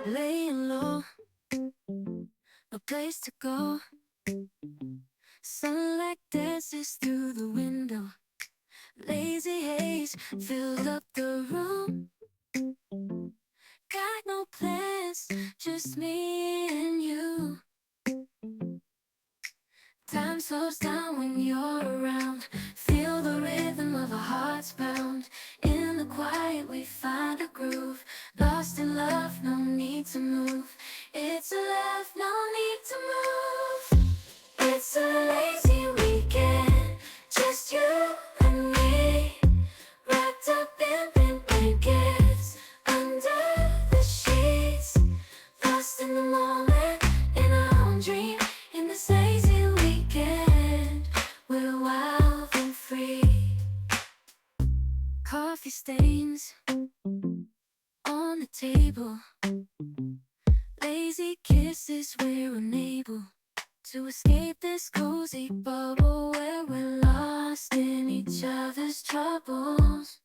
Laying low, no place to go. Sunlight dances through the window. Lazy haze filled up the room. Got no plans, just me and you. Time slows down when you're around. Feel the rhythm of our hearts pound. In the quiet we find a groove. Lost in love, no need to move. It's a love, no need to move. It's a lazy weekend, just you and me. Wrapped up in pink blankets, under the sheets. Lost in the moment, in our own dream. In this lazy weekend, we're wild and free. Coffee stains on the table. Lazy kisses, we're unable to escape this cozy bubble where we're lost in each other's troubles.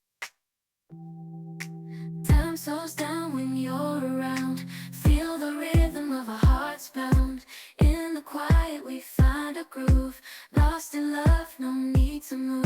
Time slows down when you're around. Feel the rhythm of our hearts pound. In the quiet we find a groove. Lost in love, no need to move.